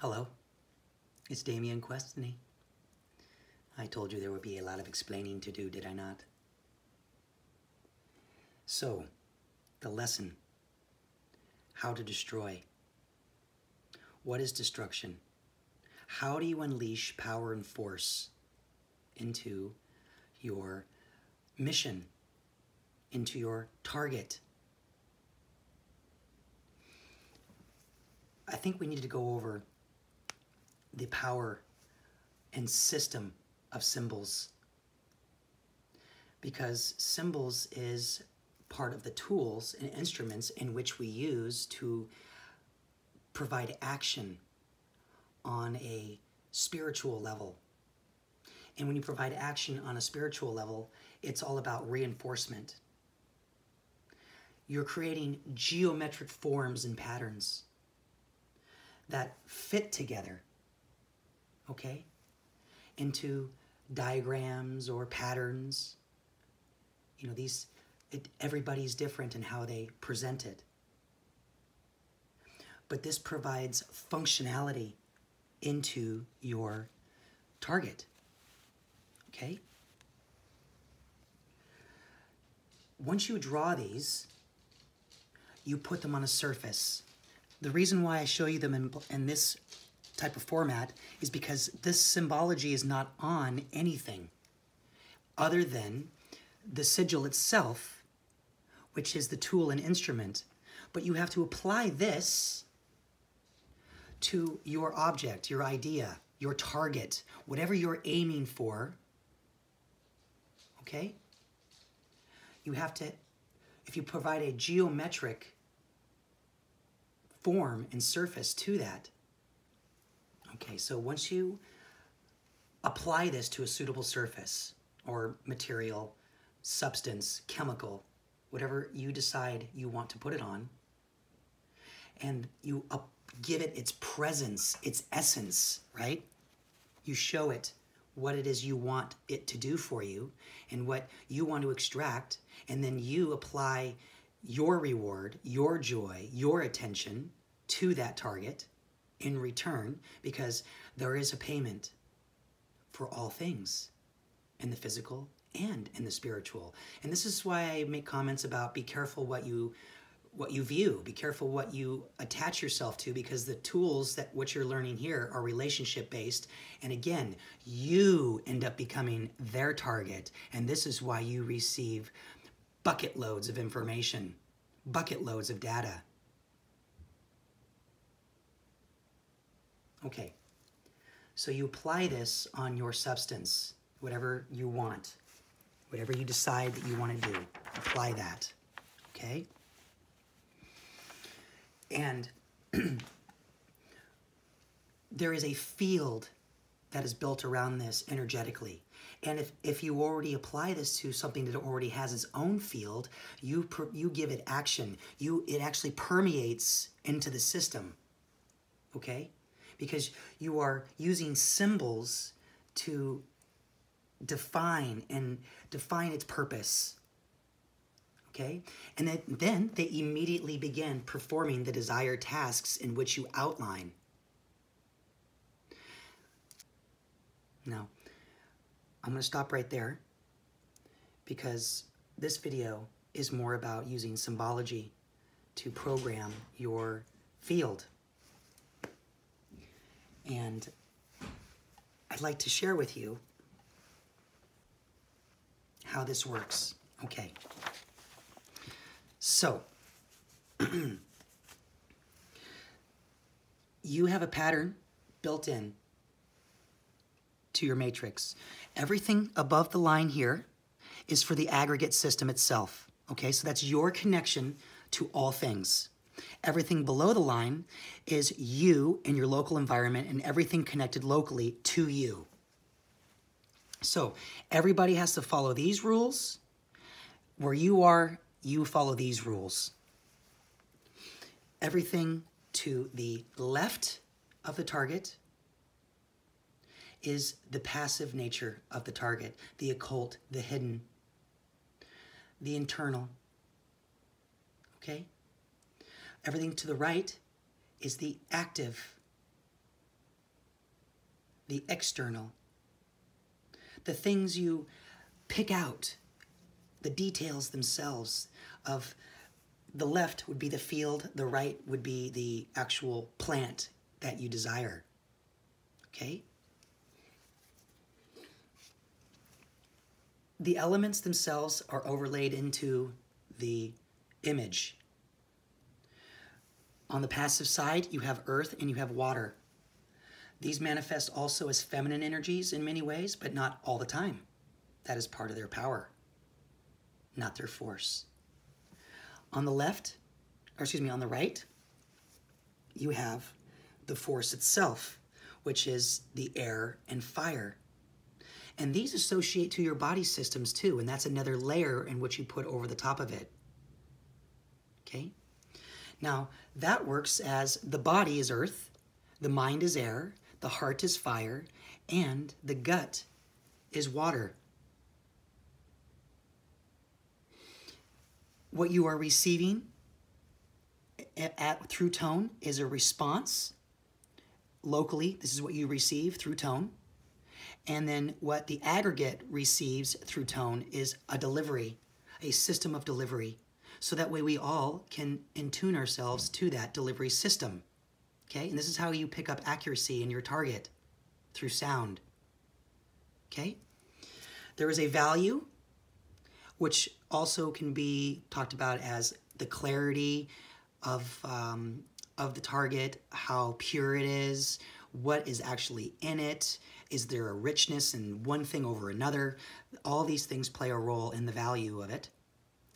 Hello, it's Damian Questiny. I told you there would be a lot of explaining to do, did I not? So, the lesson, how to destroy. What is destruction? How do you unleash power and force into your mission, into your target? I think we need to go over the power and system of symbols, because symbols is part of the tools and instruments in which we use to provide action on a spiritual level. And when you provide action on a spiritual level, it's all about reinforcement. You're creating geometric forms and patterns that fit together, okay, into diagrams or patterns. You know, everybody's different in how they present it. But this provides functionality into your target, okay? Once you draw these, you put them on a surface. The reason why I show you them in this type of format is because this symbology is not on anything other than the sigil itself, which is the tool and instrument. But you have to apply this to your object, your idea, your target, whatever you're aiming for, okay? You have to, if you provide a geometric form and surface to that. Okay, so once you apply this to a suitable surface or material, substance, chemical, whatever you decide you want to put it on, and you give it its presence, its essence, right? You show it what it is you want it to do for you and what you want to extract, and then you apply your reward, your joy, your attention to that target in return, because there is a payment for all things in the physical and in the spiritual. And this is why I make comments about be careful what you view, be careful what you attach yourself to, because the tools that what you're learning here are relationship based. And again, you end up becoming their target. And this is why you receive bucket loads of information, bucket loads of data. Okay, so you apply this on your substance, whatever you want, whatever you decide that you want to do, apply that, okay? And there is a field that is built around this energetically. And if you already apply this to something that already has its own field, you give it action. It actually permeates into the system, okay? Because you are using symbols to define its purpose, okay? And then they immediately begin performing the desired tasks in which you outline. Now, I'm going to stop right there, because this video is more about using symbology to program your field. And I'd like to share with you how this works. Okay. So, you have a pattern built in to your matrix. Everything above the line here is for the aggregate system itself. Okay, so that's your connection to all things. Everything below the line is you and your local environment, and everything connected locally to you. So everybody has to follow these rules. Where you are, you follow these rules. Everything to the left of the target is the passive nature of the target, the occult, the hidden, the internal, okay? Everything to the right is the active the external. The things you pick out, the details themselves of the left would be the field, the right would be the actual plant that you desire. Okay? The elements themselves are overlaid into the image. On the passive side, you have earth and you have water. These manifest also as feminine energies in many ways, but not all the time. That is part of their power, not their force. On the left, or excuse me, on the right, you have the force itself, which is the air and fire. And these associate to your body systems too, and that's another layer in which you put over the top of it. Okay? Now, that works as the body is earth, the mind is air, the heart is fire, and the gut is water. What you are receiving through tone is a response. Locally, this is what you receive through tone. And then what the aggregate receives through tone is a delivery, a system of delivery. So that way we all can intune ourselves to that delivery system. Okay, and this is how you pick up accuracy in your target, through sound. Okay, there is a value, which also can be talked about as the clarity of the target, how pure it is, what is actually in it, is there a richness in one thing over another. All these things play a role in the value of it.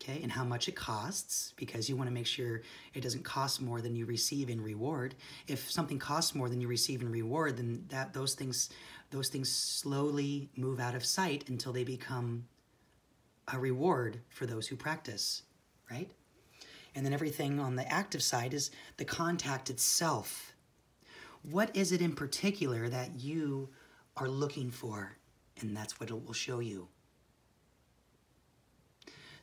Okay, and how much it costs, because you want to make sure it doesn't cost more than you receive in reward. If something costs more than you receive in reward, then those things slowly move out of sight until they become a reward for those who practice, right? And then everything on the active side is the contact itself. What is it in particular that you are looking for? And that's what it will show you.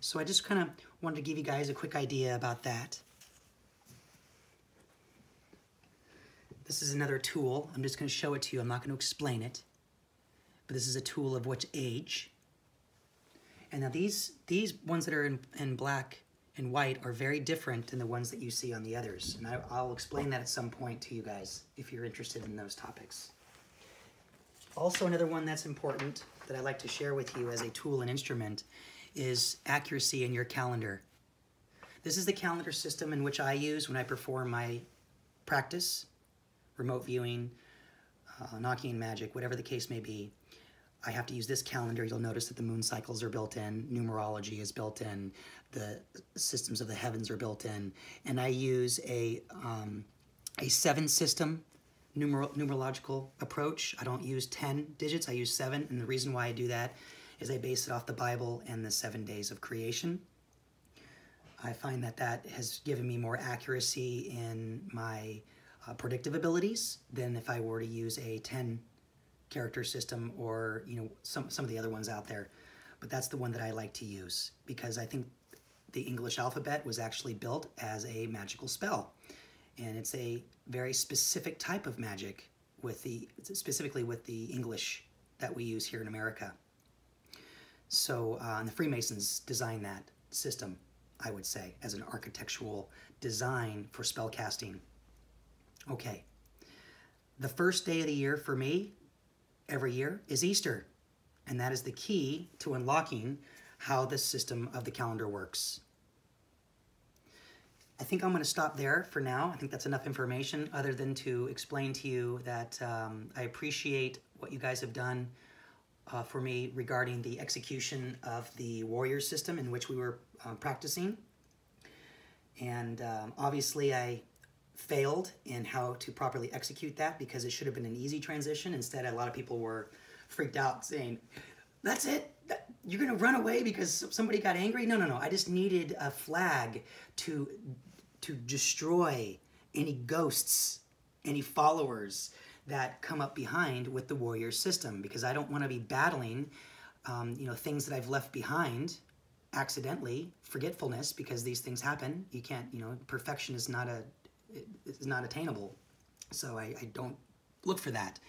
So I just kind of wanted to give you guys a quick idea about that. This is another tool. I'm just going to show it to you. I'm not going to explain it. But this is a tool of which age. And now these ones that are in black and white are very different than the ones that you see on the others. And I'll explain that at some point to you guys if you're interested in those topics. Also, another one that's important that I like to share with you as a tool and instrument is accuracy in your calendar. This is the calendar system in which I use when I perform my practice, remote viewing, Enochian magic, whatever the case may be. I have to use this calendar. You'll notice that the moon cycles are built in, numerology is built in, the systems of the heavens are built in, and I use a 7-system numerological approach. I don't use 10 digits, I use 7, and the reason why I do that is I base it off the Bible and the 7 days of creation. I find that that has given me more accuracy in my predictive abilities than if I were to use a 10-character system or some of the other ones out there. But that's the one that I like to use because I think the English alphabet was actually built as a magical spell. And it's a very specific type of magic specifically with the English that we use here in America. So and the Freemasons designed that system, I would say, as an architectural design for spell casting. Okay, the first day of the year for me, every year, is Easter. And that is the key to unlocking how the system of the calendar works. I think I'm going to stop there for now. I think that's enough information other than to explain to you that I appreciate what you guys have done for me regarding the execution of the warrior system in which we were practicing. And obviously I failed in how to properly execute that because it should have been an easy transition. Instead, a lot of people were freaked out saying, that's it? You're going to run away because somebody got angry? No, no, no. I just needed a flag to destroy any ghosts, any followers that come up behind with the warrior system, because I don't want to be battling things that I've left behind accidentally, forgetfulness, because these things happen. You can't, perfection is not attainable. So I don't look for that.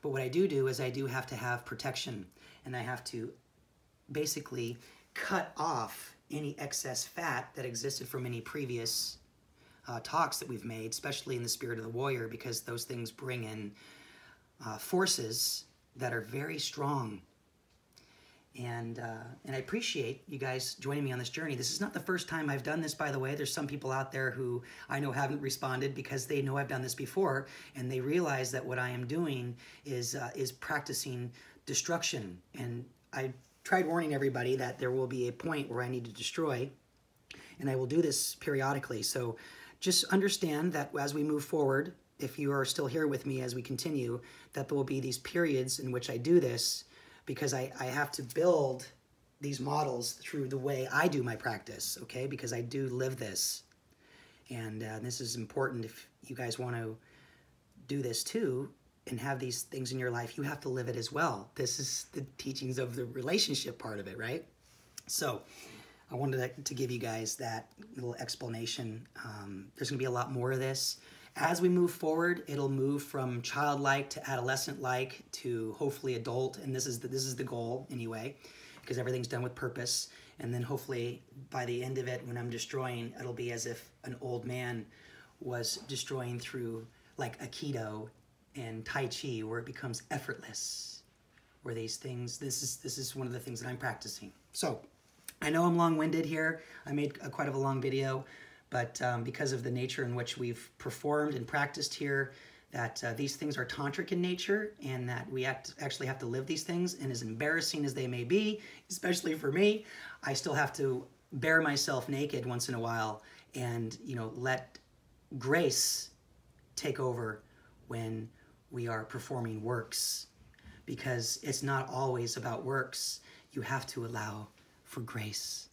But what I do is I do have to have protection, and I have to basically cut off any excess fat that existed from any previous talks that we've made, especially in the spirit of the warrior, because those things bring in forces that are very strong. And I appreciate you guys joining me on this journey. This is not the first time I've done this, by the way. There's some people out there who I know haven't responded because they know I've done this before, and they realize that what I am doing is practicing destruction. And I tried warning everybody that there will be a point where I need to destroy, and I will do this periodically. So just understand that as we move forward, if you are still here with me as we continue, that there will be these periods in which I do this, because I have to build these models through the way I do my practice, okay? Because I do live this. And this is important. If you guys want to do this too and have these things in your life, you have to live it as well. This is the teachings of the relationship part of it, right? So I wanted to give you guys that little explanation. There's going to be a lot more of this. As we move forward, it'll move from childlike to adolescent-like to hopefully adult, and this is the goal anyway, because everything's done with purpose. And then hopefully by the end of it, when I'm destroying, it'll be as if an old man was destroying through like Aikido and Tai Chi, where it becomes effortless. Where these things, this is one of the things that I'm practicing. So I know I'm long-winded here. I made quite a long video. But because of the nature in which we've performed and practiced here, that these things are tantric in nature, and that we actually have to live these things, and as embarrassing as they may be, especially for me, I still have to bare myself naked once in a while and, you know, let grace take over when we are performing works, because it's not always about works. You have to allow for grace.